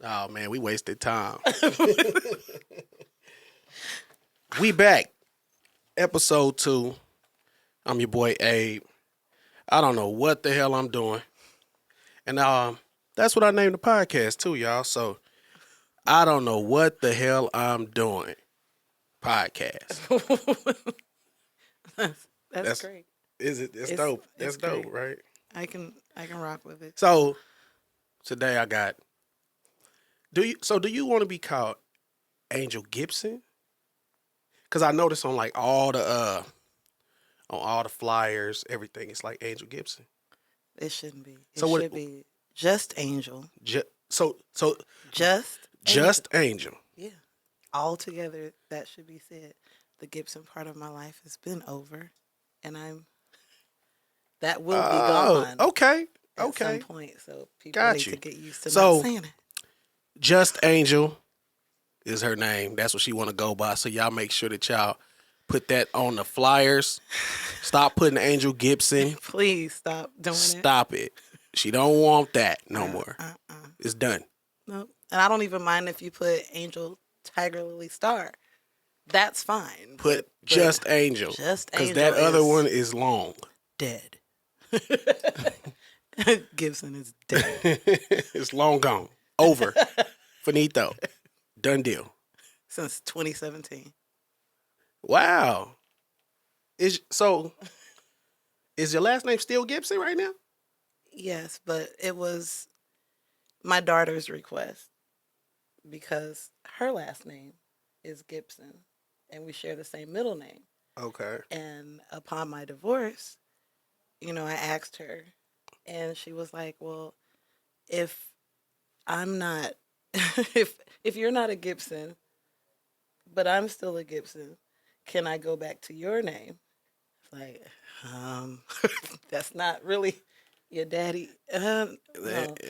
Oh man, we wasted time. We back. Episode 2. I'm your boy Abe. I don't know what the hell I'm doing. And that's what I named the podcast too, y'all. So I don't know what the hell I'm doing. Podcast. That's great. Is it? It's It's dope. That's it's dope, great. right? I can rock with it. So today I got. Do you want to be called Angel Gibson? Because I noticed on like on all the flyers, everything, it's like Angel Gibson. It shouldn't be. It So what- should be just Angel. So Just Angel. Yeah. All together, that should be said. The Gibson part of my life has been over, and that will be gone. Okay. At Okay. some point. So people Got need you. to get used to So- not saying it. Just Angel is her name. That's what she want to go by. So y'all make sure that y'all put that on the flyers. Stop putting Angel Gibson. Please stop doing it. Stop it. She don't want that no more. It's done. No. And I don't even mind if you put Angel Tiger Lily Star. That's fine. Put But just Angel. Just Because Angel that other is one is long. dead. Gibson is dead. It's long gone. Over. Finito. Done deal. Since 2017. Wow. Is your last name still Gibson right now? Yes, but it was my daughter's request because her last name is Gibson and we share the same middle name. Okay. And upon my divorce, I asked her and she was like, well, if I'm not, if you're not a Gibson, but I'm still a Gibson, can I go back to your name? It's like, that's not really your daddy. No.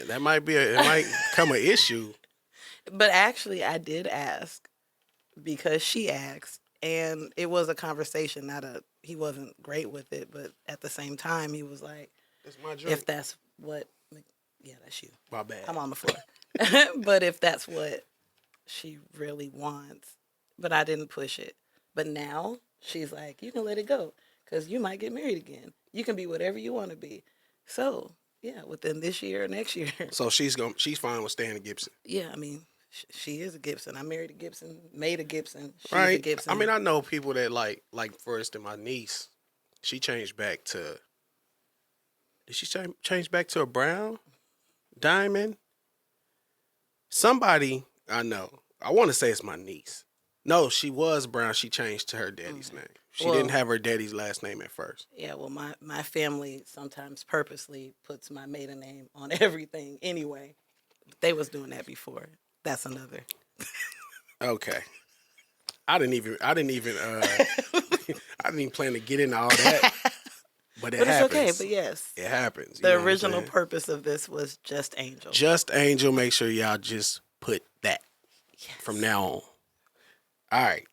That might it might become an issue. But actually, I did ask because she asked, and it was a conversation. He wasn't great with it, but at the same time, he was like, That's my drink. if that's what, yeah, that's you. My bad. I'm on the floor. But if that's what she really wants, but I didn't push it. But now she's like, you can let it go because you might get married again. You can be whatever you want to be. So yeah, within this year or next year. So she's fine with staying a Gibson. Yeah, I mean, she is a Gibson. I married a Gibson, made a Gibson. She's Right. a Gibson. I mean, I know people that like for instance, my niece, she changed back to. Did she change back to a brown diamond? Somebody I know. I want to say it's my niece. No, she was brown. She changed to her daddy's name. She Well- didn't have her daddy's last name at first. Yeah, well, my family sometimes purposely puts my maiden name on everything anyway. They was doing that before. That's another. Okay. I didn't even I didn't even plan to get into all that. But it But it's happens. okay. But yes, It happens. You the know what I'm original saying? purpose of this was just Angel. Just Angel, make sure y'all just put that Yes. from now on. All right.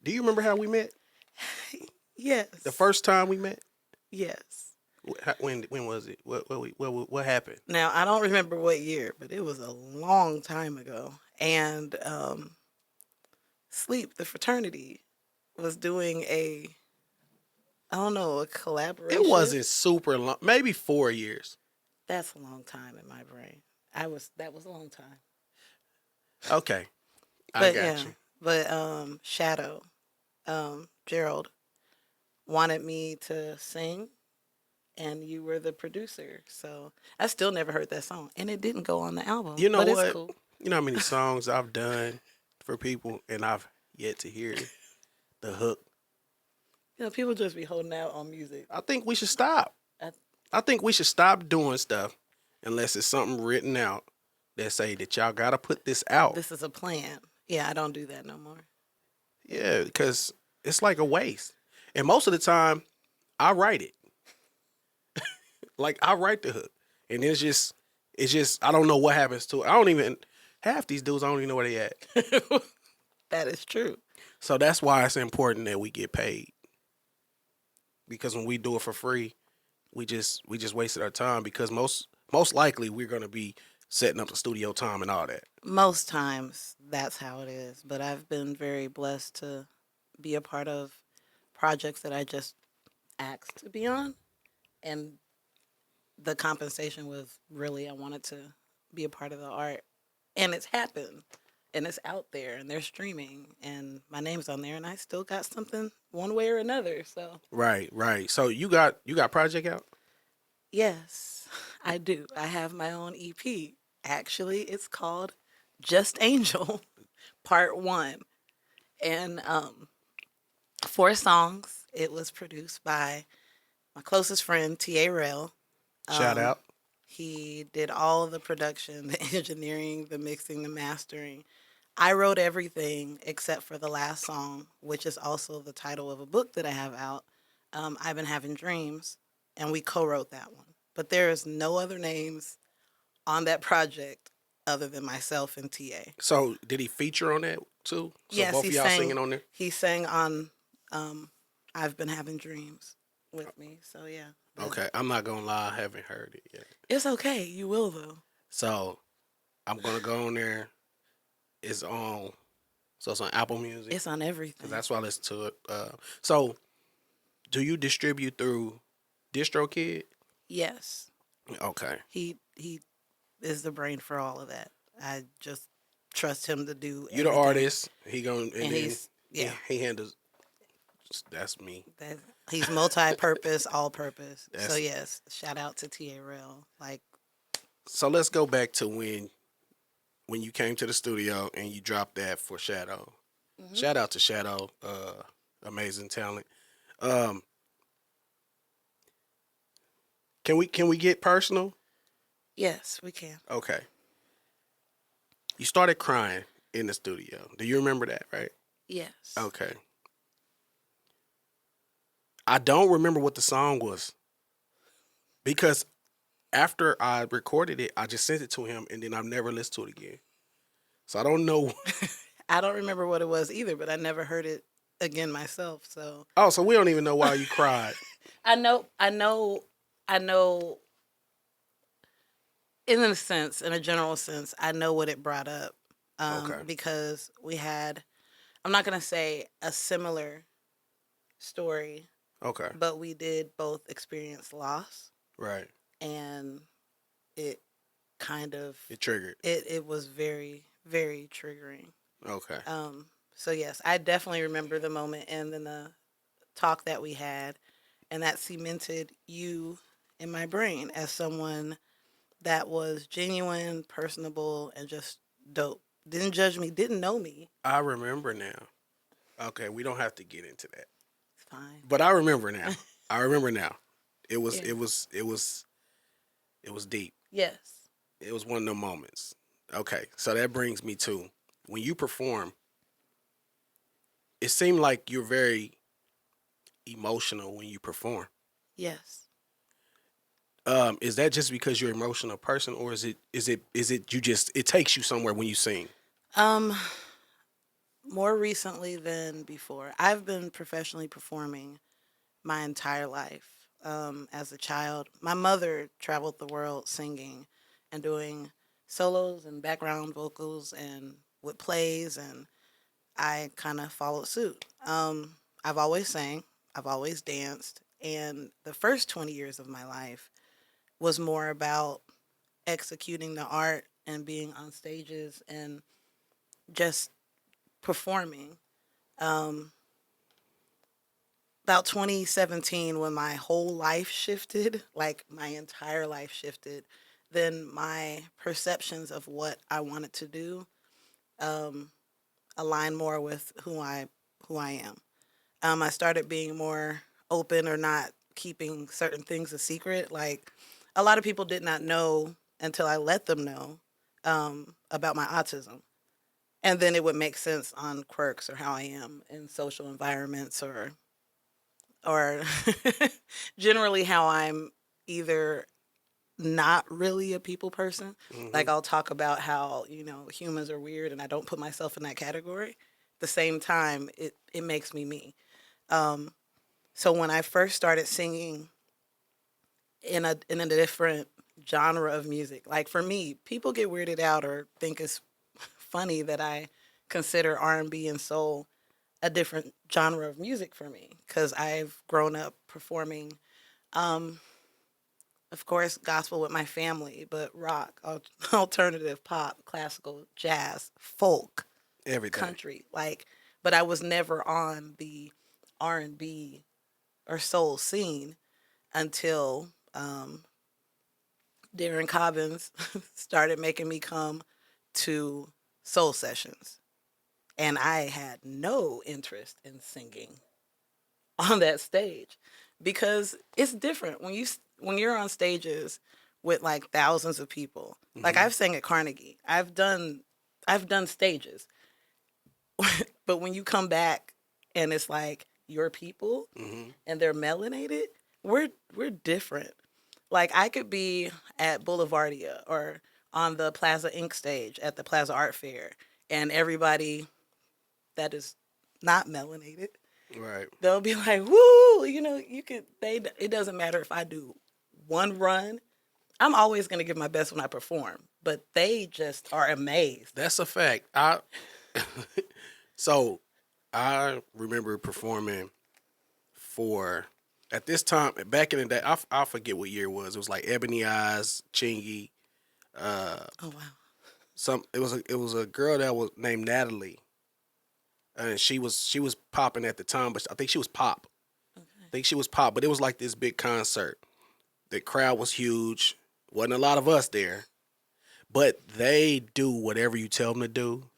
Do you remember how we met? Yes. The first time we met? Yes. When was it? What happened? Now I don't remember what year, but it was a long time ago. And Sleep, the fraternity, was doing a collaboration. It wasn't super long. Maybe 4 years. That's a long time in my brain. That was a long time. Okay. I But got you. But Shadow, Gerald wanted me to sing and you were the producer. So I still never heard that song. And it didn't go on the album. You know but what? It's cool. You know how many songs I've done for people and I've yet to hear the hook. People just be holding out on music. I think we should stop. I- I think we should stop doing stuff unless it's something written out that say that y'all gotta put this out. This is a plan. Yeah, I don't do that no more. Yeah, because it's like a waste. And most of the time, I write it. Like I write the hook, and it's just I don't know what happens to it. I don't even half these dudes. I don't even know where they at. That is true. So that's why it's important that we get paid. Because when we do it for free, we just wasted our time. Because most likely we're gonna be setting up the studio time and all that. Most times that's how it is, but I've been very blessed to be a part of projects that I just asked to be on, and the compensation was really I wanted to be a part of the art, and it's happened, and it's out there, and they're streaming, and my name's on there, and I still got something one way or another. So Right, right. So you got project out? yes, I do. I have my own EP. Actually, it's called Just Angel Part One, and 4 songs. It was produced by my closest friend T.A. Rail. Shout Um, out. he did all of the production, the engineering, the mixing, the mastering. I wrote everything except for the last song, which is also the title of a book that I have out. I've been having dreams, and we co-wrote that one. But there is no other names on that project other than myself and TA. So did he feature on that too? So Yes, both of y'all singing on there? He sang on um, "I've Been Having Dreams" with me. So yeah, Okay, I'm not gonna lie, I haven't heard it yet. it's okay. You will though. So I'm gonna go on there. It's on, so it's on Apple Music It's on because everything. that's why I listen to it. So do you distribute through DistroKid? Yes, Okay, he is the brain for all of that. I just trust him to do you the everything, artist. He gonna and and then he's yeah. he handles. That's me. That, he's multi-purpose, all-purpose. So That's yes, shout out to T.A. Rail. Like, so. Let's go back to when you came to the studio and you dropped that for Shadow. mhm. Shout out to Shadow, amazing talent. Um, can we get personal? Yes, we can. Okay. You started crying in the studio. Do you remember that, right? Yes. Okay. I don't remember what the song was because after I recorded it, I just sent it to him and then I've never listened to it again. So I don't know. I don't remember what it was either, but I never heard it again myself. So Oh, so we don't even know why you cried. I know. In a sense, in a general sense, I know what it brought up Okay. because we had. I'm not gonna say a similar story, Okay. but we did both experience loss, Right. and it kind of It triggered. it was very triggering. Okay. So yes, I definitely remember the moment and then the talk that we had, and that cemented you in my brain as someone that was genuine, personable, and just dope. Didn't judge me, didn't know me. I remember now. Okay, we don't have to get into that. It's fine. But I remember now. I remember now. It was Yeah. it was it was it was deep. Yes. It was one of those moments. Okay, so that brings me to when you perform. It seemed like you're very emotional when you perform. Yes. Is that just because you're an emotional person, or is it you just it takes you somewhere when you sing? Um, More recently than before. I've been professionally performing my entire life. As a child, my mother traveled the world singing and doing solos and background vocals and with plays, and I kind of followed suit. I've always sang, I've always danced, and the first 20 years of my life was more about executing the art and being on stages and just performing. Um, about 2017, when my whole life shifted, like my entire life shifted, then my perceptions of what I wanted to do um, aligned more with who I am. I started being more open or not keeping certain things a secret. Like a lot of people did not know until I let them know about my autism. And then it would make sense on quirks or how I am in social environments or generally how I'm either not really a people person. Hmm. Like I'll talk about how, humans are weird and I don't put myself in that category. At the same time, it makes me me. Um, so when I first started singing in a different genre of music. Like for me, people get weirded out or think it's funny that I consider R&B and soul a different genre of music for me because I've grown up performing, um, of course, gospel with my family, but rock, alternative pop, classical, jazz, folk, Everything. country. Like, but I was never on the R&B or soul scene until Darren Cobbins started making me come to soul sessions. And I had no interest in singing on that stage because it's different when you're on stages with like thousands of people. Like Hmm. I've sang at Carnegie. I've done stages. But when you come back and it's like your people Hmm. and they're melanated, we're different. Like I could be at Boulevardia or on the Plaza Inc. stage at the Plaza Art Fair, and everybody that is not melanated, Right. they'll be like, "Woo!" You could. It doesn't matter if I do one run. I'm always gonna give my best when I perform, but they just are amazed. That's a fact. I so I remember performing for at this time back in the day. I forget what year it was. It was like Ebony Eyes, Chingy. Oh wow. It was a girl that was named Natalie, and she was popping at the time, but I think she was pop. I Okay. think she was pop, but it was like this big concert. The crowd was huge. Wasn't a lot of us there, but they do whatever you tell them to do.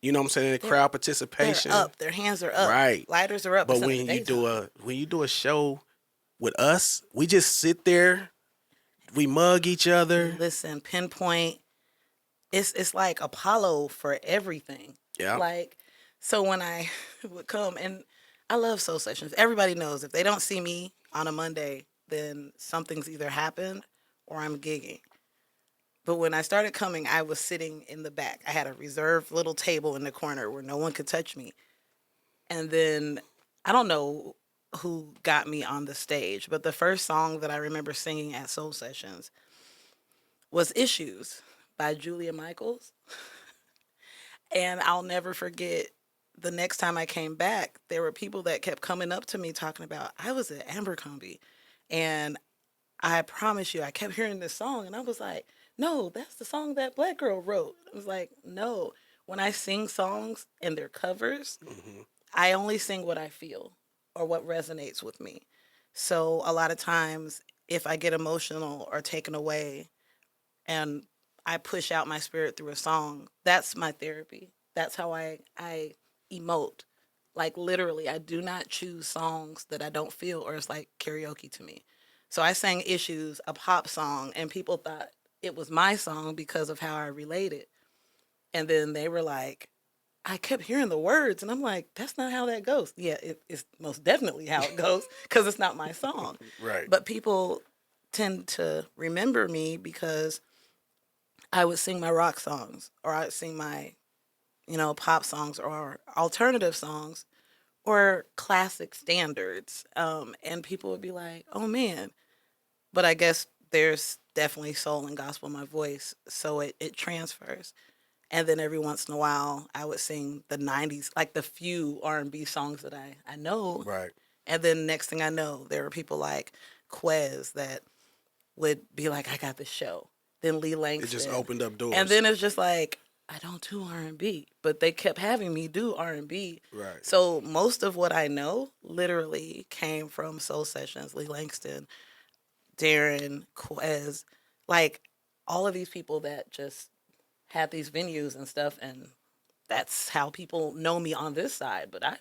You know what I'm saying? The They're crowd they're participation, up. Their hands are up. right? Lighters are up. But It's under the daytime. when you do a show with us, we just sit there, we mug each other. Listen, pinpoint. It's like Apollo for everything. Yeah, Like so when I would come and I love soul sessions. Everybody knows if they don't see me on a Monday, then something's either happened or I'm gigging. But when I started coming, I was sitting in the back. I had a reserved little table in the corner where no one could touch me. And then I don't know who got me on the stage, but the first song that I remember singing at Soul Sessions was Issues by Julia Michaels. And I'll never forget the next time I came back, there were people that kept coming up to me talking about, I was at Abercrombie. And I promise you, I kept hearing this song. And I was like, no, that's the song that Black Girl wrote. I was like, no. When I sing songs and they're covers, hmm, I only sing what I feel or what resonates with me. So a lot of times, if I get emotional or taken away, and I push out my spirit through a song. That's my therapy. That's how I emote. Like literally, I do not choose songs that I don't feel or it's like karaoke to me. So I sang Issues, a pop song, and people thought it was my song because of how I related. And then they were like, I kept hearing the words, and I'm like, that's not how that goes. Yeah, it's most definitely how it goes because it's not my song. right. But people tend to remember me because I would sing my rock songs or I would sing my, pop songs or alternative songs or classic standards. And people would be like, oh man. But I guess there's definitely soul and gospel in my voice. So it transfers. And then every once in a while, I would sing the 90s, like the few R&B songs that I know. Right. And then next thing I know, there were people like Quez that would be like, I got the show. Then Lee It just Langston. opened up And doors. then it's just like, I don't do R&B, but they kept having me do R&B. Right. So most of what I know literally came from Soul Sessions, Lee Langston, Darren, Quez, like all of these people that just had these venues and stuff. And that's how people know me on this side. But I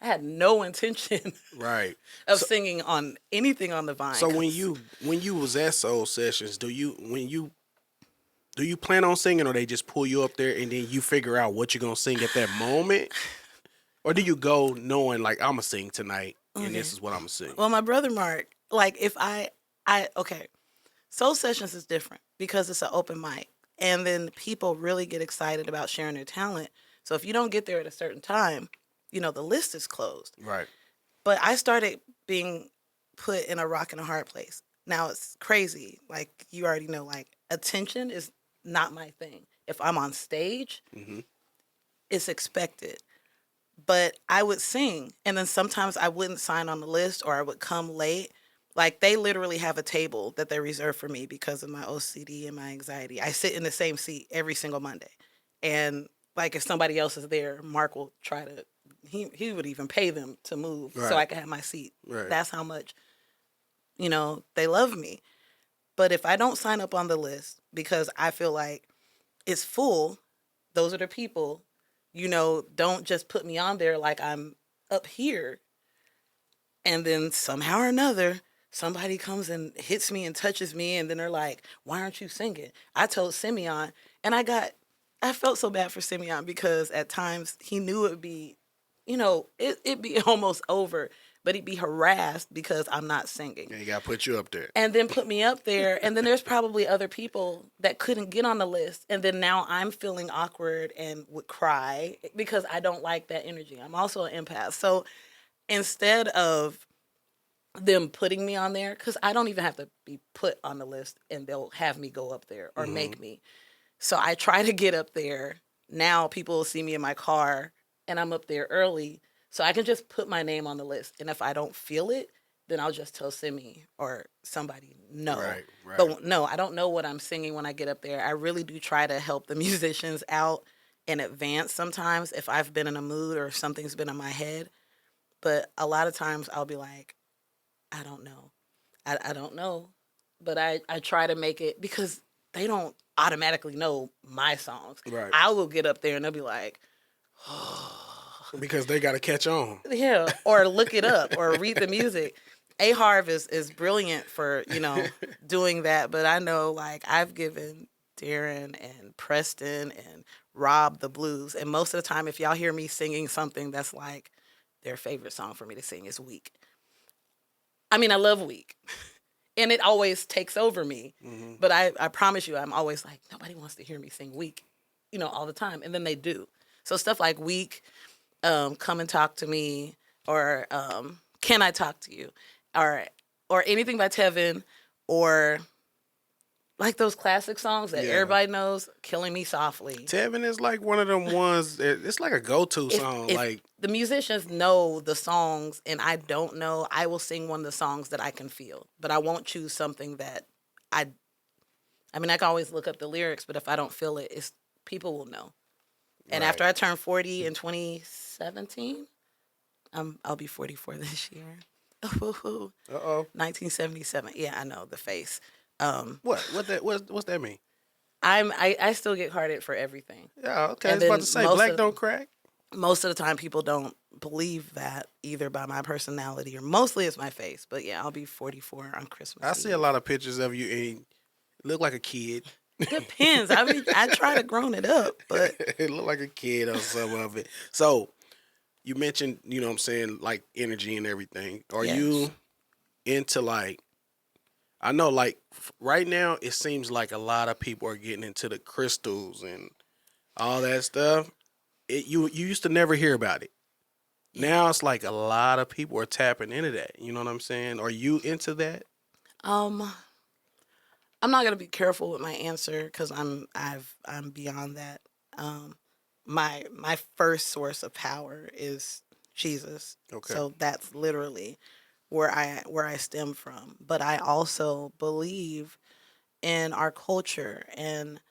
had no intention Right. of So singing on anything on the vine. so 'Cause when you was at Soul Sessions, do you plan on singing, or they just pull you up there and then you figure out what you're gonna sing at that moment, or do you go knowing like I'm gonna sing tonight and okay. this is what I'm gonna sing? Well, my brother Mark, like if okay, Soul Sessions is different because it's an open mic, and then people really get excited about sharing their talent. So if you don't get there at a certain time, the list is closed. Right. But I started being put in a rock and a hard place. Now it's crazy. Like you already know, like attention is not my thing. If I'm on stage, Hmm. it's expected. But I would sing, and then sometimes I wouldn't sign on the list, or I would come late. Like they literally have a table that they reserve for me because of my OCD and my anxiety. I sit in the same seat every single Monday, and like if somebody else is there, Mark will try to. He would even pay them to move so Right. I could have my seat. Right. That's how much they love me. But if I don't sign up on the list because I feel like it's full, those are the people, don't just put me on there like I'm up here. And then somehow or another, somebody comes and hits me and touches me. And then they're like, why aren't you singing? I told Simeon, and I felt so bad for Simeon because at times he knew it would be, it'd be almost over, but he'd be harassed because I'm not singing. Yeah, you gotta put you up there. And then put me up there. And then there's probably other people that couldn't get on the list. And then now I'm feeling awkward and would cry because I don't like that energy. I'm also an empath. So instead of them putting me on there, because I don't even have to be put on the list and they'll have me go up there or Hmm. make me. So I try to get up there. Now people will see me in my car and I'm up there early. So I can just put my name on the list. And if I don't feel it, then I'll just tell Simi or somebody no. Right. Right. But no, I don't know what I'm singing when I get up there. I really do try to help the musicians out in advance sometimes if I've been in a mood or if something's been in my head. But a lot of times I'll be like, I don't know. I don't know. But I try to make it because they don't automatically know my songs. Right. I will get up there and they'll be like, Because they gotta catch on. yeah, or look it up or read the music. A Harv is brilliant for, doing that. But I know like I've given Darren and Preston and Rob the blues. And most of the time, if y'all hear me singing something that's like their favorite song for me to sing is Weak. I mean, I love Weak. And it always takes over me. Hmm. But I promise you, I'm always like, nobody wants to hear me sing Weak, all the time. And then they do. So stuff like Weak, Come and Talk to Me, or Can I Talk to You, or anything by Tevin, or like those classic songs that Yeah. everybody knows, Killing Me Softly. Tevin is like one of them ones. It's like a go-to song. If Like the musicians know the songs and I don't know, I will sing one of the songs that I can feel. But I won't choose something that I mean, I can always look up the lyrics, but if I don't feel it, people will know. And right. after I turned 40 in 2017, I'll be 44 this year. Oh, Uh-oh. 1977. Yeah, I know the face. What's that mean? I still get carded for everything. Yeah, okay. I And was about then to say black don't crack. most of the time people don't believe that either by my personality or mostly it's my face. But yeah, I'll be 44 on Christmas I Eve. see a lot of pictures of you and you look like a kid. Depends. I mean, I try to grown it up, but It look like a kid on some of it. So you mentioned, you know what I'm saying, like energy and everything. Are Yes. you into like I know like right now it seems like a lot of people are getting into the crystals and all that stuff. You used to never hear about it. Now it's like a lot of people are tapping into that. You know what I'm saying? Are you into that? um, I'm not gonna be careful with my answer because I'm beyond that. Um, my first source of power is Jesus. Okay. So that's literally where I stem from. But I also believe in our culture, and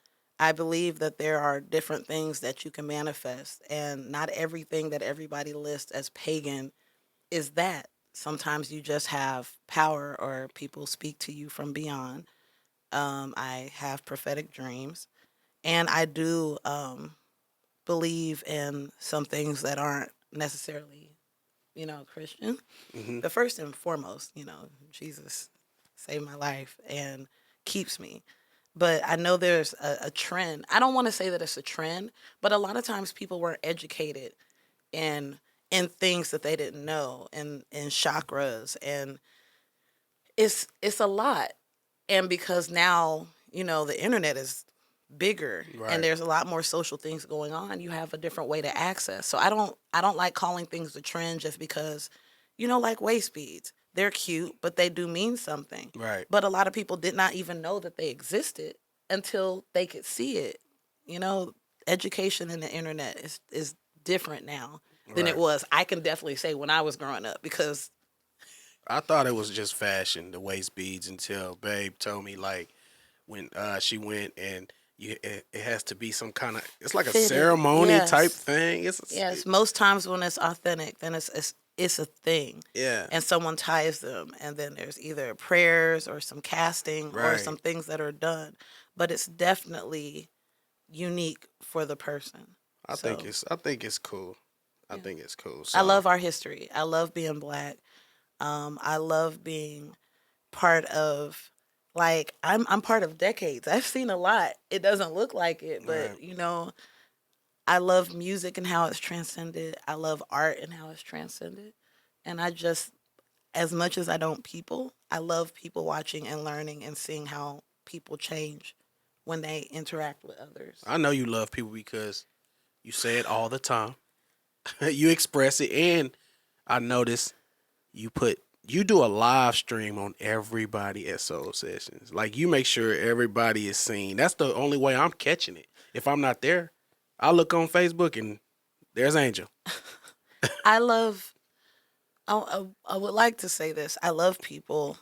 I believe that there are different things that you can manifest, and not everything that everybody lists as pagan is that. Sometimes you just have power or people speak to you from beyond. I have prophetic dreams, and I do believe in some things that aren't necessarily, Christian. Hmm. But first and foremost, Jesus saved my life and keeps me. But I know there's a trend. I don't want to say that it's a trend, but a lot of times people weren't educated in things that they didn't know, and in chakras, and it's a lot. And because now, the internet is bigger and Right. there's a lot more social things going on, you have a different way to access. So I don't like calling things a trend just because, like waist beads. they're cute, but they do mean something. Right. But a lot of people did not even know that they existed until they could see it. You know, education in the internet is different now than it Right. was. I can definitely say when I was growing up because I thought it was just fashion, the waist beads, until Babe told me like when she went and it has to be some kind of it's like a fitted. ceremony type Yes. thing. Yes. Most times when it's authentic, then it's a thing. Yeah. And someone ties them and then there's either prayers or some casting or Right. some things that are done. But it's definitely unique for the person. So I think it's cool. I yeah. think it's cool. I So love our history. I love being black. I love being part of like I'm part of decades. I've seen a lot. It doesn't look like it, right. but you know, I love music and how it's transcended. I love art and how it's transcended. And I just as much as I don't people, I love people watching and learning and seeing how people change when they interact with others. I know you love people because you say it all the time. You express it, and I notice you do a live stream on everybody at Soul Sessions. Like you make sure everybody is seen. That's the only way I'm catching it. If I'm not there, I look on Facebook and there's Angel. I love I would like to say this. I love people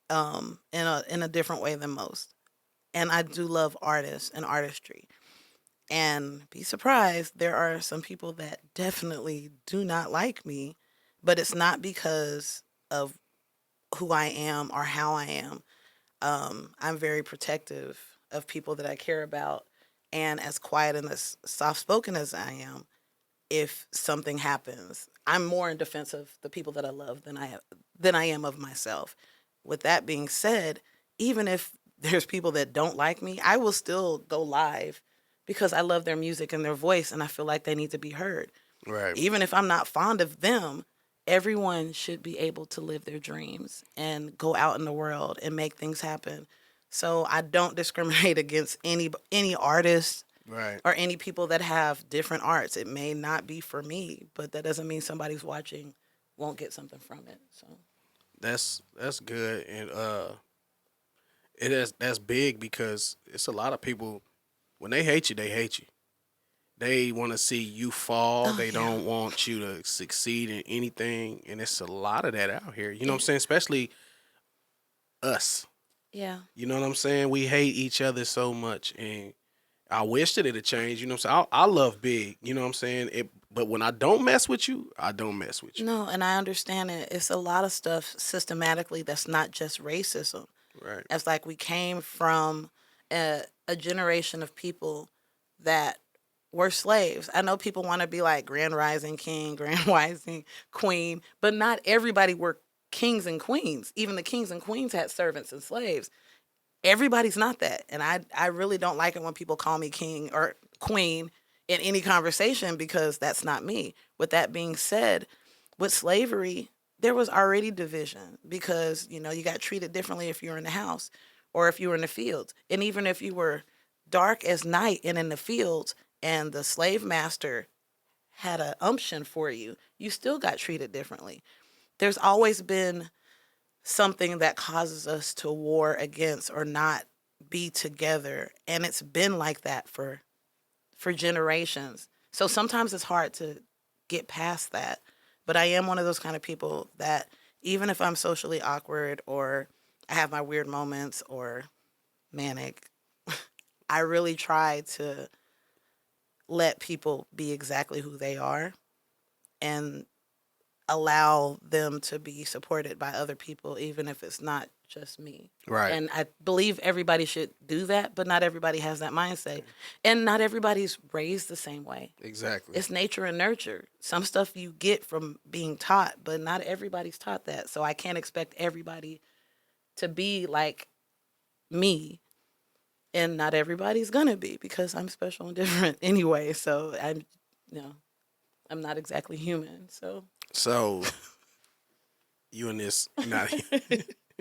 in a different way than most. And I do love artists and artistry. And be surprised, there are some people that definitely do not like me, but it's not because of who I am or how I am. I'm very protective of people that I care about. And as quiet and as soft spoken as I am, if something happens, I'm more in defense of the people that I love than I am of myself. With that being said, even if there's people that don't like me, I will still go live because I love their music and their voice and I feel like they need to be heard. Right. Even if I'm not fond of them, everyone should be able to live their dreams and go out in the world and make things happen. So I don't discriminate against any artist Right. or any people that have different arts. It may not be for me, but that doesn't mean somebody's watching won't get something from it. So That's good, and that's big because it's a lot of people when they hate you, they hate you. They want to see you fall. oh They yeah. don't want you to succeed in anything, and it's a lot of that out here. You know what I'm It, saying? Especially us. yeah. You know what I'm saying? We hate each other so much, and I wish that it'd change. You know what I'm saying? I love big. You know what I'm saying? But when I don't mess with you, I don't mess with you. No, and I understand it. It's a lot of stuff systematically that's not just racism. Right. It's like we came from a generation of people that were slaves. I know people want to be like Grand Rising King, Grand Rising Queen, but not everybody were kings and queens. Even the kings and queens had servants and slaves. Everybody's not that. And I really don't like it when people call me king or queen in any conversation because that's not me. With that being said, with slavery, there was already division because, you know, you got treated differently if you were in the house or if you were in the fields. And even if you were dark as night and in the fields and the slave master had an umption for you, you still got treated differently. There's always been something that causes us to war against or not be together, and it's been like that for generations. So sometimes it's hard to get past that, but I am one of those kind of people that even if I'm socially awkward or I have my weird moments or manic, I really try to let people be exactly who they are and allow them to be supported by other people, even if it's not just me. Right. And I believe everybody should do that, but not everybody has that mindset. And not everybody's raised the same way. Exactly. It's nature and nurture. Some stuff you get from being taught, but not everybody's taught that. So I can't expect everybody to be like me. And not everybody's gonna be because I'm special and different anyway. So you know, I'm not exactly human. So So you and this not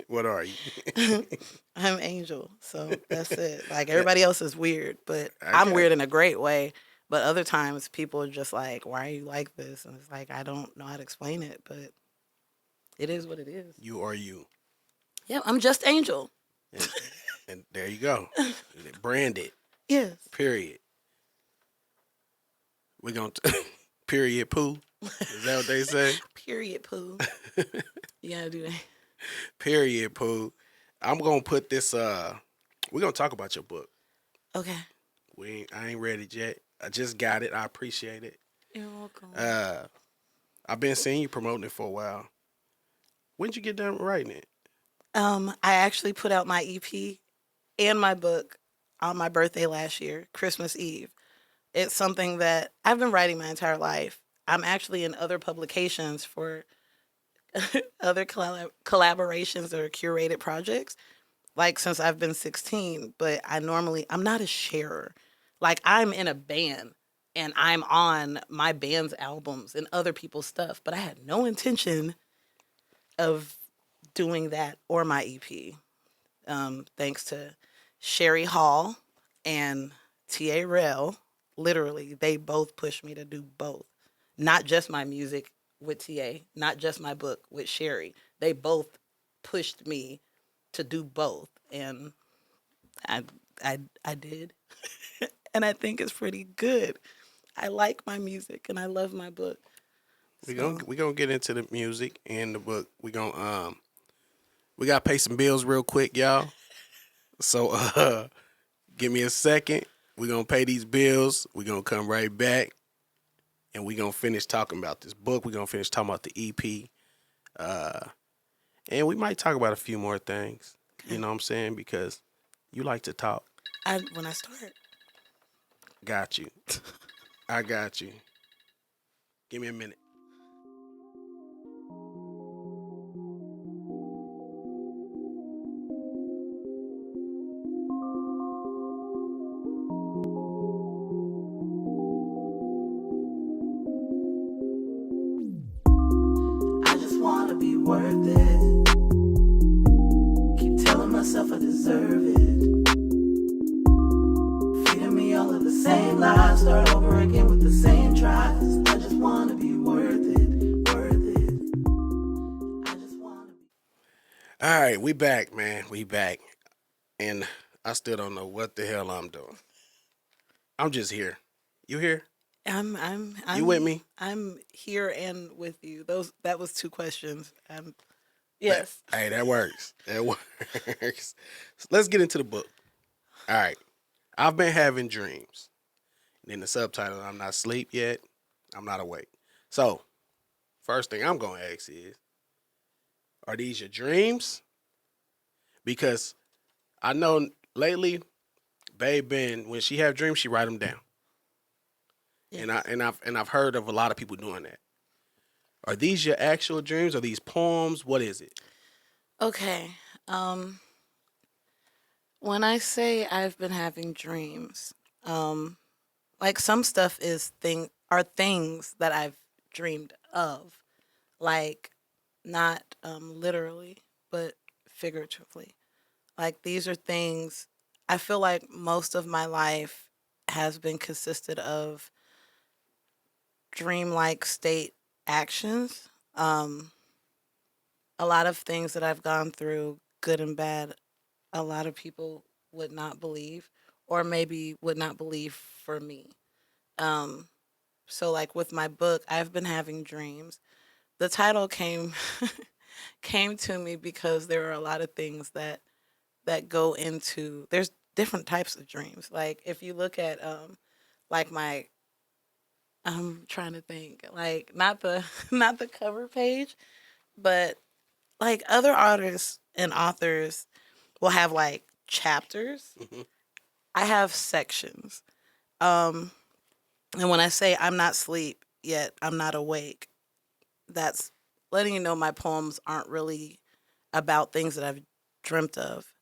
what are you? I'm Angel, so that's it. Like everybody else is weird, but I I'm got weird in a great way. But other times people are just like, "Why are you like this?" And it's like I don't know how to explain it, but It is what it is. You are you. Yeah, I'm just Angel. And, and there you go. Branded. Yes. Period. We're going to, period, poo. Is that what they say? Period, poo. You gotta do that. Period, poo. I'm going to put this, we're going to talk about your book. Okay. I ain't read it yet. I just got it. I appreciate it. You're welcome. I've been seeing you promoting it for a while. When did you get done writing it? I actually put out my EP and my book on my birthday last year, Christmas Eve. It's something that I've been writing my entire life. I'm actually in other publications for other collaborations or curated projects, like since I've been 16, but I'm not a sharer. Like I'm in a band and I'm on my band's albums and other people's stuff, but I had no intention of doing that or my EP. Thanks to Sherry Hall and T.A. Rell, literally, they both pushed me to do both. Not just my music with T.A., not just my book with Sherry. They both pushed me to do both. And I did. And I think it's pretty good. I like my music and I love my book. We gonna get into the music and the book. We gotta pay some bills real quick, y'all. So give me a second. We're gonna pay these bills. We're gonna come right back, and we're gonna finish talking about this book. We're gonna finish talking about the EP, and we might talk about a few more things. You know what I'm saying? Because you like to talk. When I start. Got you. I got you. Give me a minute. I just wanna be worth it. Keep telling myself I deserve it. Feeding me all of the same lies, start over again with the same tries. I just wanna be worth it, worth it. I just wanna be. All right, we back, man. We back, and I still don't know what the hell I'm doing. I'm just here. You here? I'm You with me? I'm here and with you. That was two questions. Yes. Hey, that works. That works. So let's get into the book. All right. I've been having dreams. And then the subtitle, I'm not asleep yet. I'm not awake. So, first thing I'm going to ask is, are these your dreams? Because I know lately, babe when she have dreams, she write them down. Yes. And I've heard of a lot of people doing that. Are these your actual dreams? Are these poems? What is it? Okay. When I say I've been having dreams, like some stuff are things that I've dreamed of, like not literally, but figuratively. Like these are things I feel like most of my life has been consisted of dreamlike state actions. A lot of things that I've gone through, good and bad, a lot of people would not believe, or maybe would not believe for me. Um, so like with my book, I've been having dreams. The title came came to me because there are a lot of things that go into there's different types of dreams. Like if you look at like my I'm trying to think like not the not the cover page, but like other artists and authors will have like chapters. Mhm. I have sections. Um and when I say I'm not asleep yet, I'm not awake, that's letting you know my poems aren't really about things that I've dreamt of,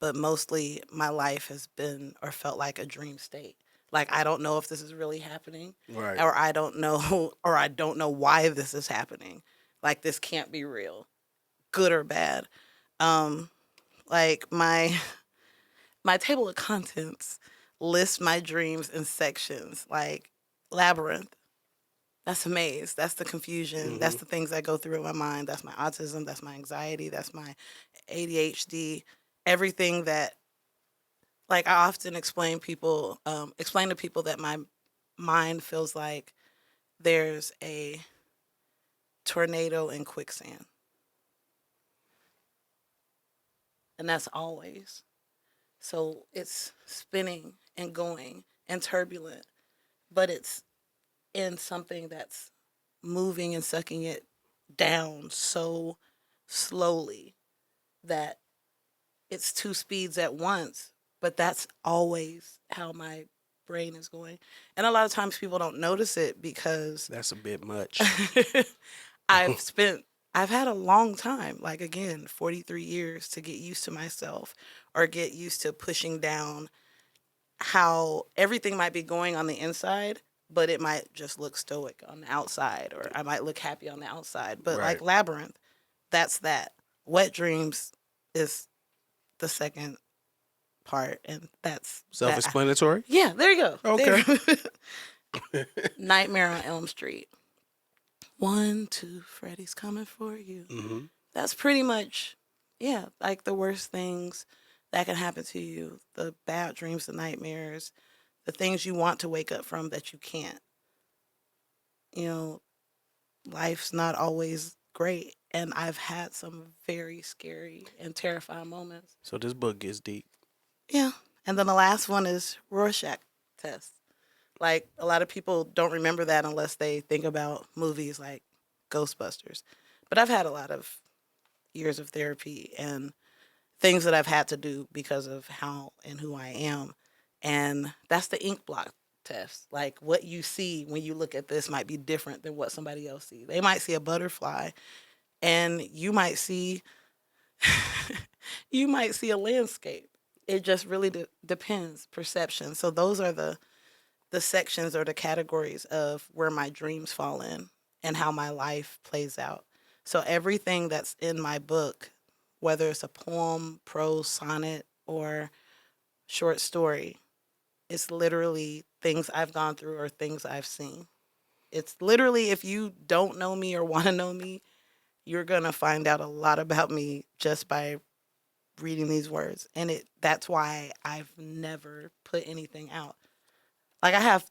but mostly my life has been or felt like a dream state. Like I don't know if this is really happening, Right. or I don't know, or I don't know why this is happening. Like this can't be real, good or bad. Um, like my table of contents lists my dreams in sections, like labyrinth. That's a maze. That's the confusion. That's Hmm. the things that go through in my mind. That's my autism. That's my anxiety. That's my ADHD. Everything that, like, I often explain to people that my mind feels like there's a tornado in quicksand, and that's always. So it's spinning and going and turbulent, but it's in something that's moving and sucking it down so slowly that it's two speeds at once, but that's always how my brain is going. And a lot of times people don't notice it because That's a bit much. I've spent I've had a long time, like again, 43 years to get used to myself or get used to pushing down how everything might be going on the inside, but it might just look stoic on the outside, or I might look happy on the outside. But Right. like Labyrinth, that's that. Wet Dreams is the second part, and that's that. Self-explanatory. Yeah, there you go. There Okay. you go. Nightmare on Elm Street. 1, 2, Freddy's coming for you. Hmm. That's pretty much, yeah, like the worst things that can happen to you, the bad dreams, the nightmares, the things you want to wake up from that you can't. You know, life's not always great. And I've had some very scary and terrifying moments. So this book gets deep. Yeah. And then the last one is Rorschach test. Like a lot of people don't remember that unless they think about movies like Ghostbusters. But I've had a lot of years of therapy and things that I've had to do because of how and who I am. And that's the ink blot test. Like what you see when you look at this might be different than what somebody else sees. They might see a butterfly and you might see you might see a landscape. It just really depends perception. So those are the sections or the categories of where my dreams fall in and how my life plays out. So everything that's in my book, whether it's a poem, prose, sonnet, or short story, it's literally things I've gone through or things I've seen. It's literally, if you don't know me or want to know me, you're going to find out a lot about me just by reading these words. And that's why I've never put anything out. Like I have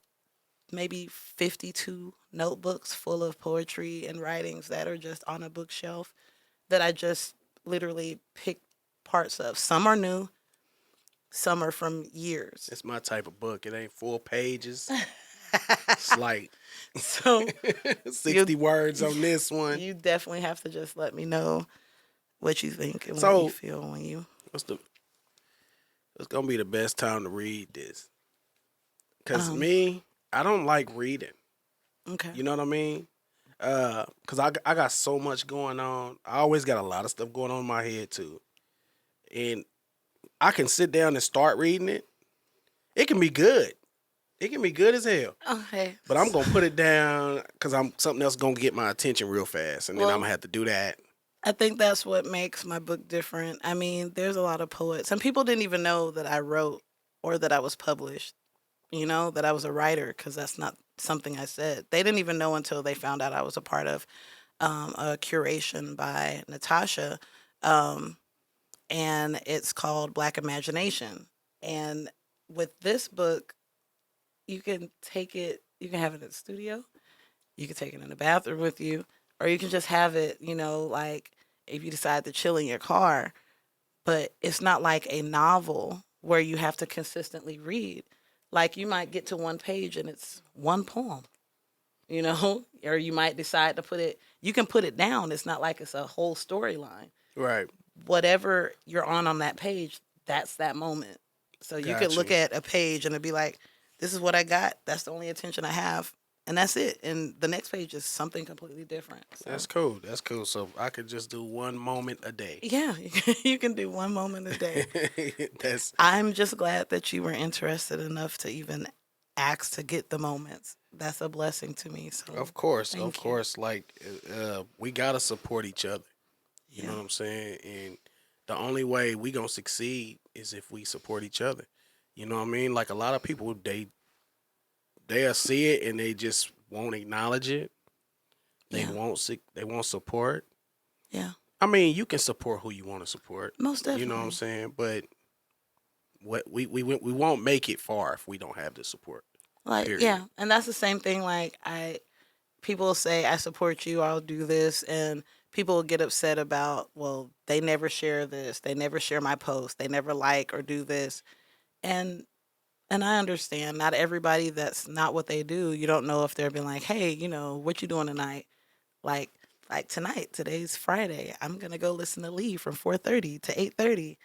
maybe 52 notebooks full of poetry and writings that are just on a bookshelf that I just literally pick parts of. Some are new, some are from years. It's my type of book. It ain't full pages. It's like So 60 words on this one. you definitely have to just let me know what you think and what you So feel when you. what's the? It's gonna be the best time to read this. Cause Um, me, I don't like reading. okay. You know what I mean? Cause I got so much going on. I always got a lot of stuff going on in my head too, and I can sit down and start reading it. It can be good. It can be good as hell. Okay. But I'm gonna put it down because I'm something else gonna get my attention real fast, and then I'm Well, gonna have to do that. I think that's what makes my book different. I mean, there's a lot of poets. Some people didn't even know that I wrote or that I was published, that I was a writer because that's not something I said. They didn't even know until they found out I was a part of a curation by Natasha. Um, and it's called Black Imagination. And with this book, you can you can have it in the studio, you can take it in the bathroom with you, or you can just have it, like if you decide to chill in your car. But it's not like a novel where you have to consistently read. Like you might get to one page and it's one poem, or you might decide to you can put it down. It's not like it's a whole storyline. Right. Whatever you're on that page, that's that moment. So you could Got look you. at a page and it'd be like, this is what I got. That's the only attention I have. And that's it. And the next page is something completely different. So, That's cool. That's cool. So I could just do one moment a day. yeah, you can do one moment a day. That's I'm just glad that you were interested enough to even ask to get the moments. That's a blessing to me. So, of course, of thank you. course. Like we gotta support each other. You know Yeah. what I'm saying? And the only way we gonna succeed is if we support each other. You know what I mean? Like a lot of people, they'll see it and they just won't acknowledge it. They Yeah. won't they won't support. Yeah. I mean, you can support who you want to support. Most You know what I'm definitely. saying? But we won't make it far if we don't have the support. Like, Period. yeah. And that's the same thing. Like, people say, I support you, I'll do this. And people will get upset about, well, they never share this. They never share my post. They never like or do this. And I understand not everybody, that's not what they do. You don't know if they're being like, hey, what you doing tonight? Like tonight, today's Friday. I'm gonna go listen to Lee from 4:30 to 8:30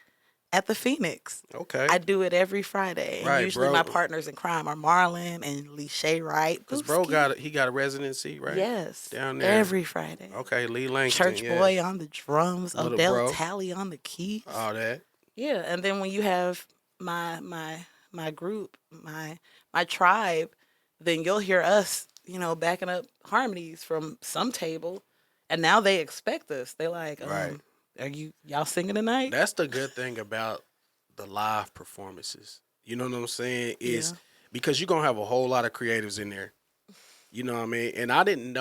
at the Phoenix. Okay. I do it every Friday, and Right, usually my bro. partners in crime are Marlon and Lee Shay Wright. Cause bro Booski. got a residency right Yes, down there. every Friday. Okay, Lee Langston. Church Yeah, Boy on the drums, little Odell bro. Talley on the keys. All that. Yeah, and then when you have my group, my tribe, then you'll hear us, backing up harmonies from some table, and now they expect us. They like, Right. are y'all singing tonight? That's the good thing about the live performances. You know what I'm saying? Yeah. Is because you're gonna have a whole lot of creatives in there. You know what I mean? And I didn't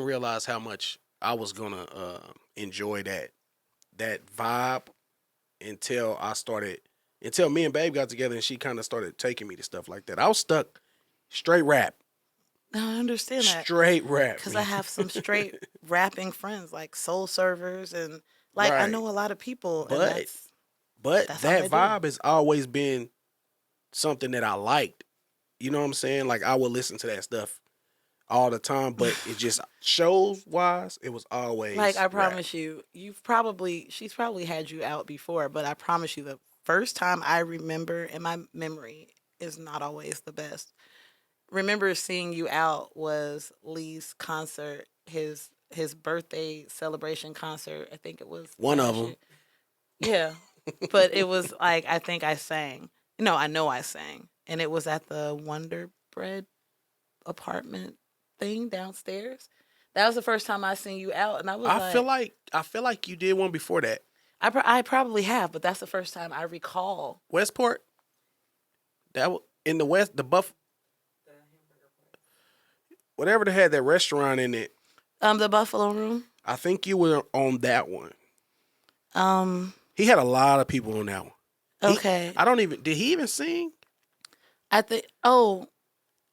realize how much I was gonna enjoy that vibe until me and Babe got together and she kind of started taking me to stuff like that. I was stuck straight rap, Now I understand that straight rap. because I have some straight rapping friends like Soul Servers, and like I Right, know a lot of people, and but but that's all that they do. vibe has always been something that I liked. You know what I'm saying? Like I would listen to that stuff all the time, but it just shows wise, it was Like always I rap. promise you, she's probably had you out before, but I promise you, the first time I remember in my memory is not always the best. Remember seeing you out was Lee's concert, his birthday celebration concert. I think it was One of last year. them. Yeah, but it was like I think I sang. No, I know I sang, and it was at the Wonder Bread apartment thing downstairs. That was the first time I seen you out, and I was like, I feel like you did one before that. I probably have, but that's the first time I recall. Westport. In the West, the Buff, whatever they had that restaurant in it. The Buffalo Room. I think you were on that one. Um, He had a lot of people on that one. okay. I don't even. Did he even sing? I think. Oh,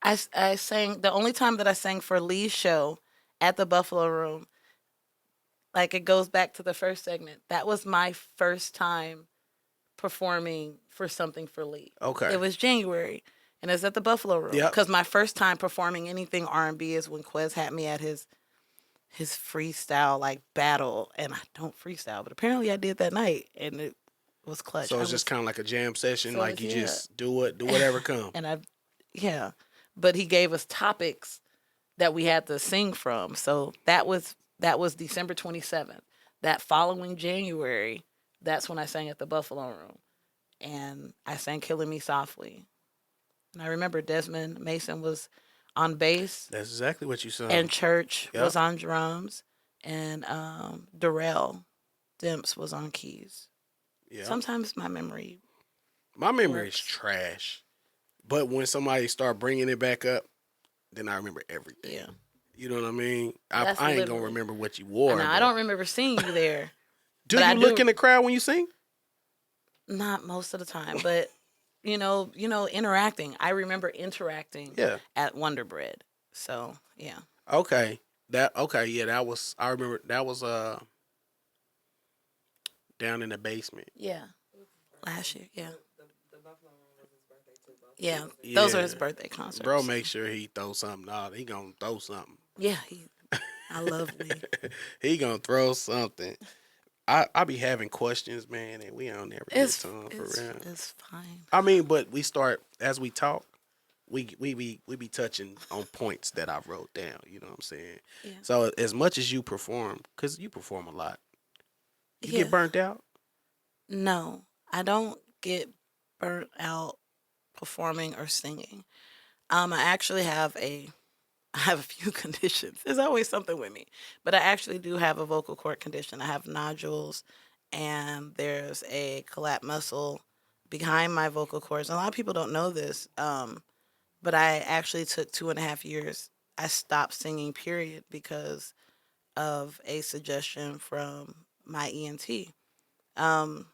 I sang the only time that I sang for Lee's show at the Buffalo Room. Like it goes back to the first segment. That was my first time performing for something for Lee. Okay. It was January, and it's at the Buffalo Room. Yep. Because my first time performing anything R&B is when Quez had me at his freestyle like battle, and I don't freestyle, but apparently I did that night, and it was clutch. So I it's just was, kind of like a jam session. so Like you yeah, just do whatever come. and yeah, but he gave us topics that we had to sing from. So that was December 27th. That following January, that's when I sang at the Buffalo Room, and I sang "Killing Me Softly." And I remember Desmond Mason was on bass, That's exactly what you said. and Church Yep. was on drums, and Darrell Demps was on keys. Yeah. Sometimes my memory My memory is works. trash, but when somebody start bringing it back up, then I remember everything. Yeah. You know what I mean? I That's ain't gonna literally- remember what you wore. Now, I don't remember seeing you there. Do but you I look do- in the crowd when you sing? Not most of the time, but interacting. I remember interacting Yeah. at Wonder Bread. So yeah. Okay. Yeah, that was I remember that was down in the basement. Yeah. Last year, yeah. Yeah, those are his Yeah. birthday concerts. Bro, make sure he throw something out. He gonna throw something. Yeah, I love Lee. He gonna throw something. I be having questions, man, and we don't never get time for real. It's fine. I mean, but we start as we talk. We be touching on points that I wrote down. You know what I'm saying? Yeah. So as much as you perform, because you perform a lot, you Yeah. get burnt out. No, I don't get burnt out performing or singing. I actually I have a few conditions. There's always something with me, but I actually do have a vocal cord condition. I have nodules, and there's a collapsed muscle behind my vocal cords. A lot of people don't know this. but I actually took 2.5 years. I stopped singing, period, because of a suggestion from my ENT. Um,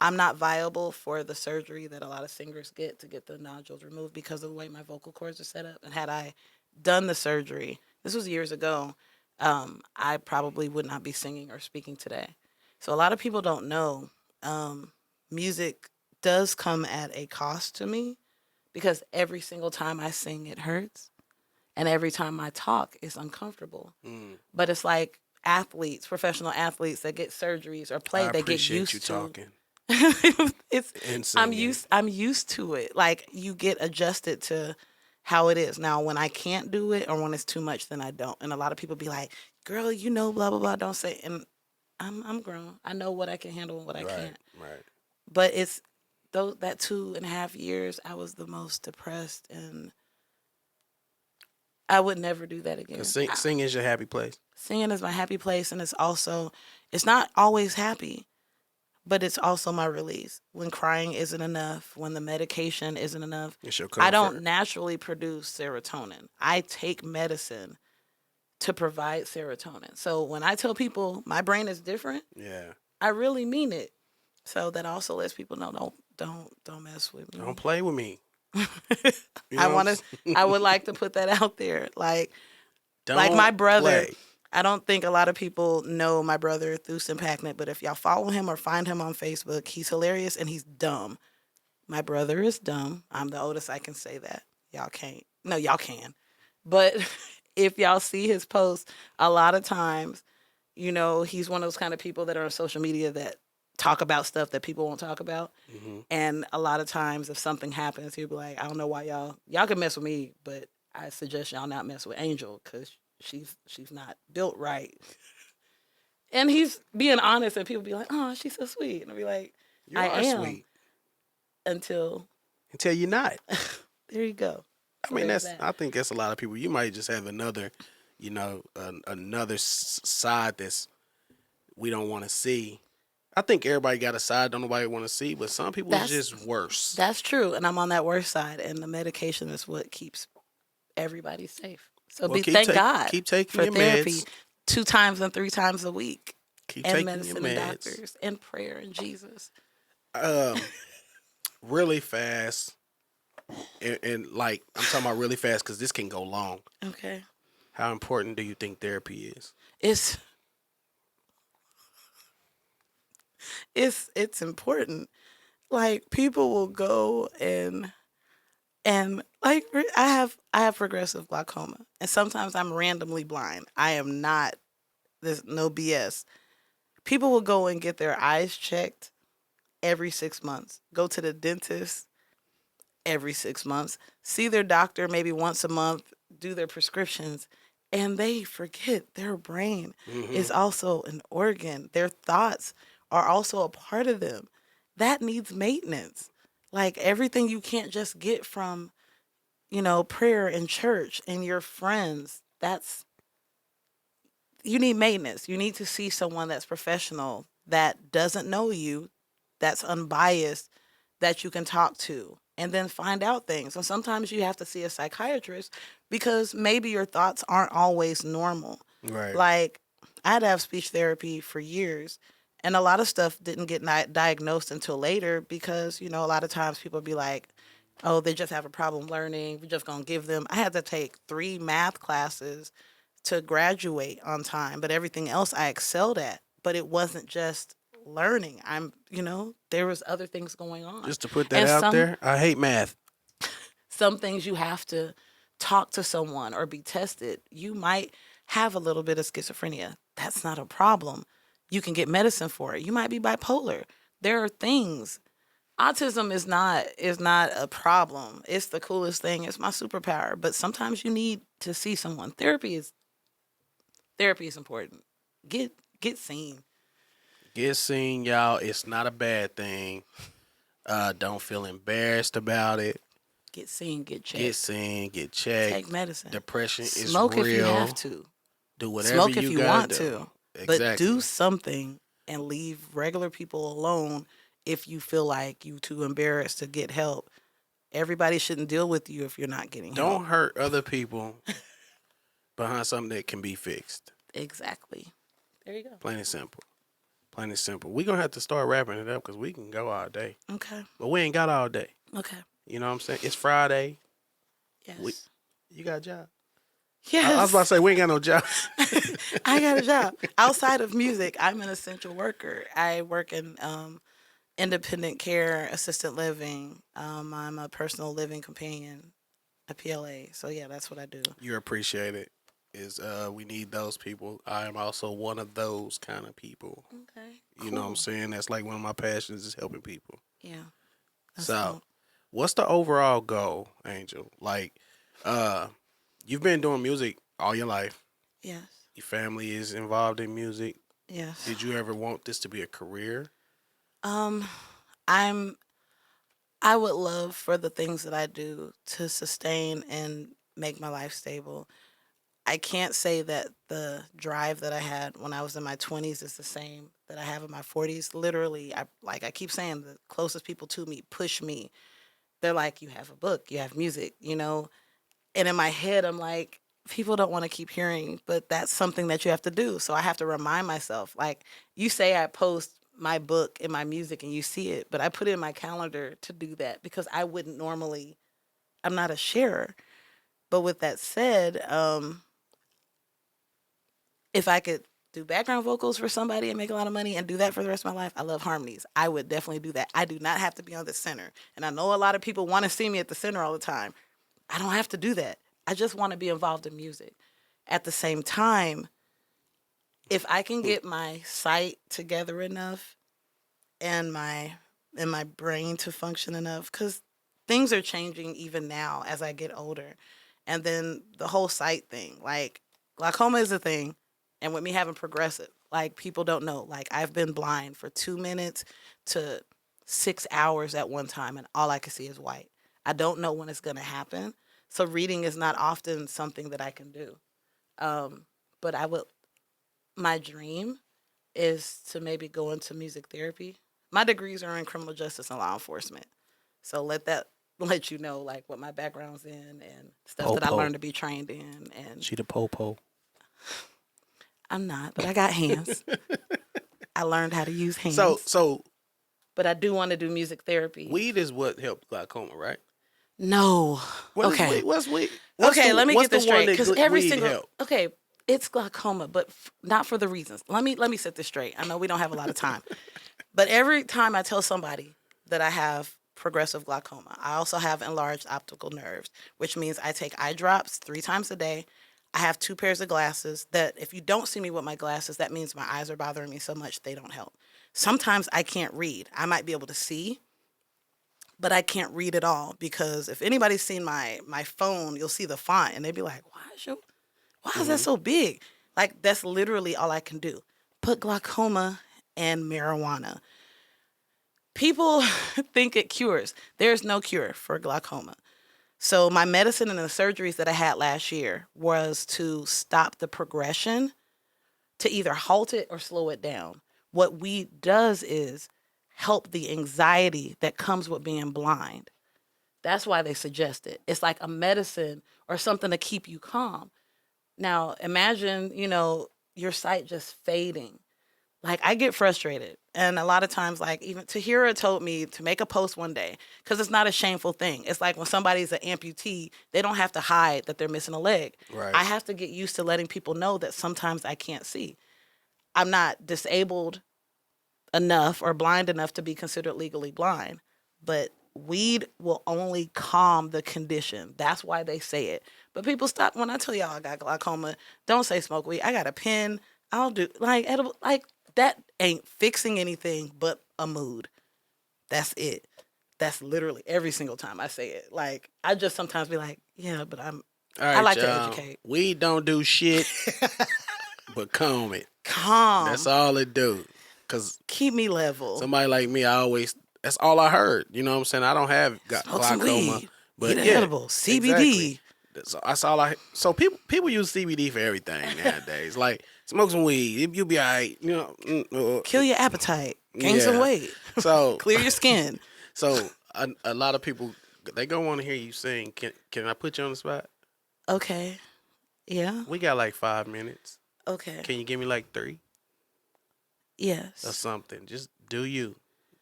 I'm not viable for the surgery that a lot of singers get to get the nodules removed because of the way my vocal cords are set up. And had I done the surgery, this was years ago, I probably would not be singing or speaking today. So a lot of people don't know um, music does come at a cost to me because every single time I sing, it hurts. And every time I talk, it's uncomfortable. Mm. But it's like athletes, professional athletes that get surgeries or play, I they get appreciate you used to. talking it's and I'm singing. used to it. Like you get adjusted to how it is. Now when I can't do it or when it's too much, then I don't. And a lot of people be like, "Girl, you know, blah blah blah, don't say." And I'm grown. I know what I can handle and what I Right, can't. right. But it's those that 2.5 years, I was the most depressed, and I would never do that Because again. singing is your happy place. Singing is my happy place, and it's not always happy, but it's also my release. When crying isn't enough, when the medication isn't enough, It's your I don't comfort. naturally produce serotonin. I take medicine to provide serotonin. So when I tell people my brain is different, Yeah. I really mean it. So that also lets people know don't mess with Don't me. play with me. You I know what I'm want to. saying? I would like to put that out there. Like my Don't brother, play. I don't think a lot of people know my brother through Simpacnet, but if y'all follow him or find him on Facebook, he's hilarious and he's dumb. My brother is dumb. I'm the oldest, I can say that. Y'all can't. No, y'all can. But if y'all see his posts, a lot of times, he's one of those kind of people that are on social media that talk about stuff that people won't talk about. Hmm. And a lot of times, if something happens, he'll be like, "I don't know why y'all can mess with me, but I suggest y'all not mess with Angel because she's not built right." And he's being honest, and people be like, "Oh, she's so sweet," and I'll be like, You "I are am." sweet Until until you're not. there you go. I So mean, there's that's. that. I think that's a lot of people. You might just have another, another side that's we don't want to see. I think everybody got a side don't nobody want to see, but some people is That's just worse. that's true, and I'm on that worst side, and the medication is what keeps everybody safe. So Well, thank God keep taking for your therapy meds. 2 times and 3 times a week, Keep and taking your medicine and meds. doctors and prayer and Jesus. Um, really fast, and like I'm talking about really fast because this can go long. Okay, How important do you think therapy is? it's it's important. Like people will go and like I have progressive glaucoma, and sometimes I'm randomly blind. I am not. There's no BS. People will go and get their eyes checked every 6 months. Go to the dentist every 6 months. See their doctor maybe once a month. Do their prescriptions, and they forget their brain Hmm. is also an organ. Their thoughts are also a part of them. That needs maintenance. Like everything you can't just get from prayer and church and your friends. You need maintenance. You need to see someone that's professional, that doesn't know you, that's unbiased, that you can talk to, and then find out things. And sometimes you have to see a psychiatrist because maybe your thoughts aren't always normal. Right. Like, I had to have speech therapy for years, and a lot of stuff didn't get diagnosed until later because, a lot of times people be like, oh, they just have a problem learning. We're just going to give them. I had to take 3 math classes to graduate on time, but everything else I excelled at. But it wasn't just learning. There was other things going on. Just to put that And out some there, I hate math. some things you have to talk to someone or be tested. You might have a little bit of schizophrenia. That's not a problem. You can get medicine for it. You might be bipolar. There are things. Autism is not a problem. It's the coolest thing. It's my superpower. But sometimes you need to see someone. Therapy is important. Get seen. Get seen, y'all. It's not a bad thing. Don't feel embarrassed about it. Get seen. Get Get checked. seen, get checked. Take medicine. Depression is Smoke if you have real. to. Do whatever Smoke if you you gotta want do. to. But do Exactly. something and leave regular people alone if you feel like you too embarrassed to get help. Everybody shouldn't deal with you if you're not getting help. Don't hurt other people behind something that can be fixed. Exactly. There you go. Plain and simple. Plain and simple. We're going to have to start wrapping it up because we can go all day. Okay. But we ain't got all day. Okay. You know what I'm saying? It's Friday. Yes. You got a job? Yes. I was about to say, we ain't got no job. I got a job. Outside of music, I'm an essential worker. I work in independent care, assisted living. I'm a personal living companion, a PLA. So, yeah, that's what I do. You appreciate it. We need those people. I am also one of those kind of people. Okay. You know what I'm saying? That's like one of my passions is helping people. Yeah. So, what's the overall goal, Angel? Like, you've been doing music all your life. Yes. Your family is involved in music. Yes. Did you ever want this to be a career? I would love for the things that I do to sustain and make my life stable. I can't say that the drive that I had when I was in my 20s is the same that I have in my 40s. Literally, I keep saying, the closest people to me push me. They're like, you have a book, you have music, you know? And in my head, I'm like, people don't want to keep hearing, but that's something that you have to do. So I have to remind myself, like, you say I post my book and my music and you see it, but I put it in my calendar to do that because I wouldn't normally, I'm not a sharer. But with that said, if I could do background vocals for somebody and make a lot of money and do that for the rest of my life, I love harmonies. I would definitely do that. I do not have to be on the center. And I know a lot of people want to see me at the center all the time. I don't have to do that. I just want to be involved in music. At the same time, if I can get my sight together enough and my brain to function enough, because things are changing even now as I get older. And then the whole sight thing, like glaucoma is a thing. And with me having progressive, like people don't know, like I've been blind for 2 minutes to 6 hours at one time and all I can see is white. I don't know when it's going to happen. So reading is not often something that I can do. But my dream is to maybe go into music therapy. My degrees are in criminal justice and law enforcement. So let you know like what my background's in and stuff that I learned to be trained in. And She the po-po. I'm not, but I got hands. I learned how to use hands. So but I do want to do music therapy. Weed is what helped glaucoma, right? No. Okay. What's weed? Let me get this straight. Because every single help? Okay, it's glaucoma, but not for the reasons. Let me set this straight. I know we don't have a lot of time, but every time I tell somebody that I have progressive glaucoma, I also have enlarged optical nerves, which means I take eye drops 3 times a day. I have 2 pairs of glasses that if you don't see me with my glasses, that means my eyes are bothering me so much they don't help. Sometimes I can't read. I might be able to see, but I can't read at all because if anybody's seen my phone, you'll see the font and they'd be like, why is that so big? Like, that's literally all I can do. Put glaucoma and marijuana. People think it cures. There's no cure for glaucoma. So my medicine and the surgeries that I had last year was to stop the progression, to either halt it or slow it down. What weed does is help the anxiety that comes with being blind. That's why they suggest it. It's like a medicine or something to keep you calm. Now, imagine, your sight just fading. Like, I get frustrated. And a lot of times, like, even Tahira told me to make a post one day because it's not a shameful thing. It's like when somebody's an amputee, they don't have to hide that they're missing a leg. Right. I have to get used to letting people know that sometimes I can't see. I'm not disabled enough or blind enough to be considered legally blind, but weed will only calm the condition. That's why they say it. But people stop when I tell y'all I got glaucoma. Don't say smoke weed. I got a pen. I'll do edible. Like, that ain't fixing anything but a mood. That's it. That's literally every single time I say it. Like, I just sometimes be like, yeah, but I like to educate. Weed don't do shit but calm it. Calm. That's all it do. Cause keep me level. Somebody like me, that's all I heard. You know what I'm saying? I don't have glaucoma, but edible CBD. Exactly. That's all So people use CBD for everything nowadays. Like, smoke some weed, you'll be all right. Kill your appetite, gain some weight, so clear your skin. So a lot of people They gonna want to hear you sing. Can I put you on the spot? Okay. Yeah. We got like 5 minutes. Okay. Can you give me like 3 or Yes. something? Just do you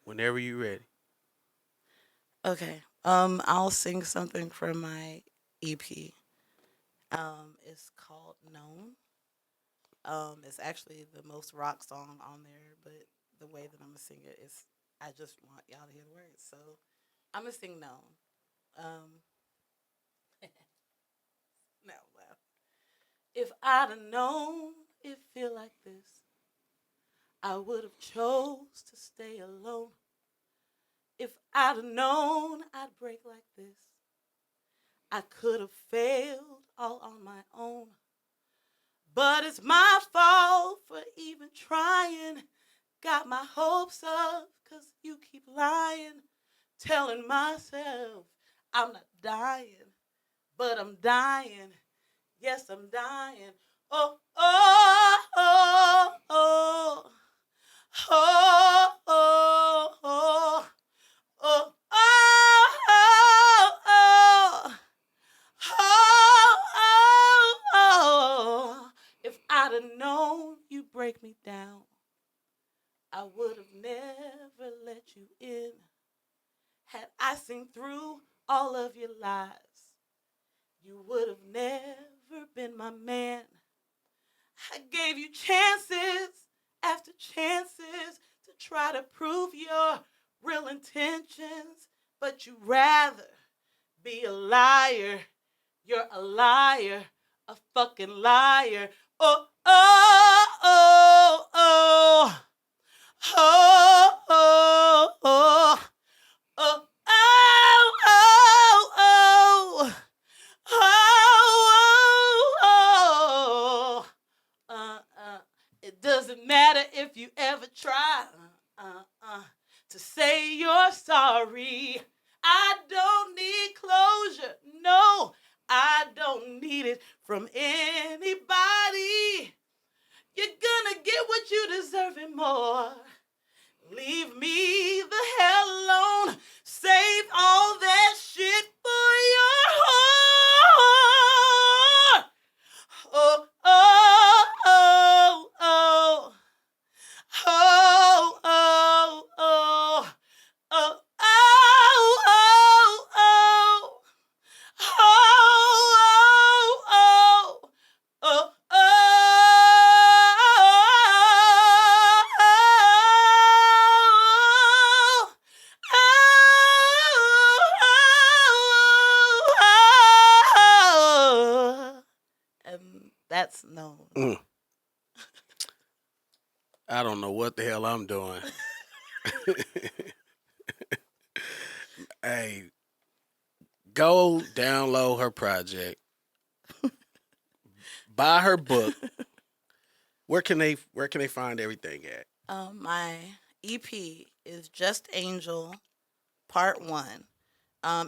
whenever you ready. Okay. I'll sing something from my EP. It's called Known. It's actually the most rock song on there, but the way that I'm gonna sing it is, I just want y'all to hear the words. So I'm gonna sing Known. Um, now laugh. If I'd have known it feel like this, I would have chose to stay alone. If I'd have known I'd break like this, I could have failed all on my own. But it's my fault for even trying. Got my hopes up, 'cause you keep lying. Telling myself I'm not dying, but I'm dying. Yes, I'm dying. Oh, oh, oh, oh. Oh, oh, oh. Oh, oh, oh, oh. Oh, oh, oh. If I'd have known you'd break me down, I would have never let you in. Had I seen through all of your lies, you would have never been my man. I gave you chances after chances to try to prove your real intentions, but you rather be a liar. You're a liar, a fucking liar. Oh, oh, oh, oh. Oh, oh, oh. Oh, oh, oh, oh. Oh, oh, oh. It doesn't matter if you ever try to say you're sorry. I don't need closure. No, I don't need it from anybody. You're gonna get what you deserve and more. Leave me the hell alone. Save all that shit for your heart. Oh, oh, oh, oh. Oh, oh, oh. Oh, oh, oh, oh. Oh, oh, oh. Oh, oh, oh. And that's known. Mm. I don't know what the hell I'm doing. Hey, go download her project, buy her book. Where can they find everything at? My EP is Just Angel Part 1.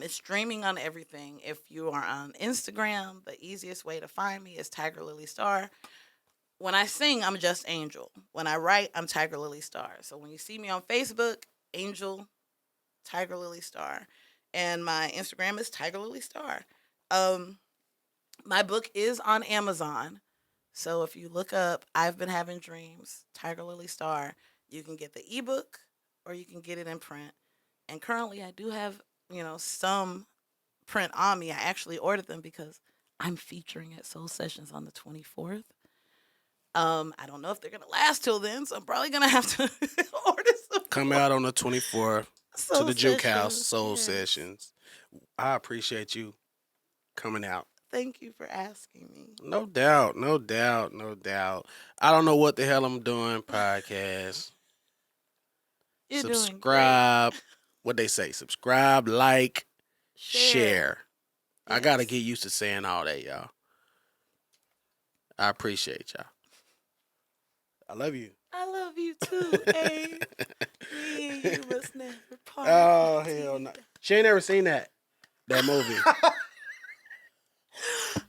It's streaming on everything. If you are on Instagram, the easiest way to find me is Tiger Lily Star. When I sing, I'm Just Angel. When I write, I'm Tiger Lily Star. So when you see me on Facebook, Angel Tiger Lily Star. And my Instagram is Tiger Lily Star. Um, my book is on Amazon. So if you look up I've Been Having Dreams, Tiger Lily Star, you can get the ebook or you can get it in print. And currently I do have, some print on me. I actually ordered them because I'm featuring at Soul Sessions on the 24th. I don't know if they're gonna last till then, so I'm probably gonna have to order some Come more. out on the 24th to Soul the Juke House Sessions, Soul yes. Sessions. I appreciate you coming out. Thank you for asking me. No doubt, no doubt, no doubt. I don't know what the hell I'm doing. Podcast. You're doing great. Subscribe. What they say? Subscribe, like, share. I gotta Yes. get used to saying all that, y'all. I appreciate y'all. I love you. I love you too, Abe. Me and you must never part. Oh hell no! She ain't never seen that movie.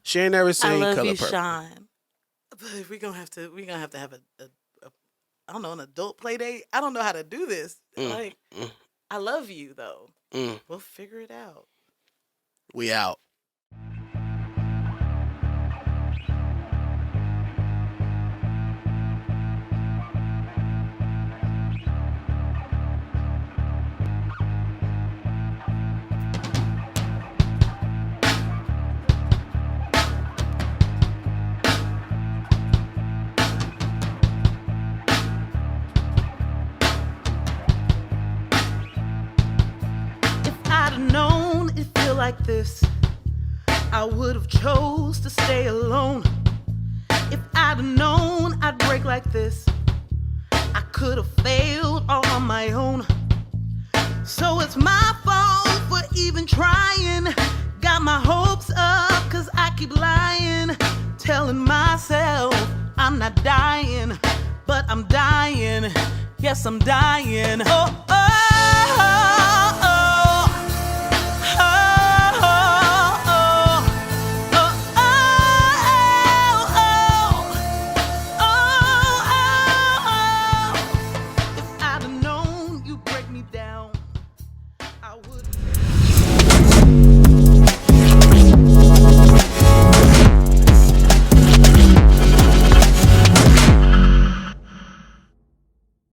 She ain't never I seen love Color you, Purple. Sean. But we're gonna have to have a I don't know, an adult play date. I don't know how to do this. Mm, Like, mm, I love you though. mm. We'll figure it out. We out. If I'd have known it feel like this, I would have chose to stay alone. If I'd have known I'd break like this, I could have failed all on my own. So it's my fault for even trying. Got my hopes up cause I keep lying, telling myself I'm not dying, but I'm dying. Yes, I'm dying. Oh.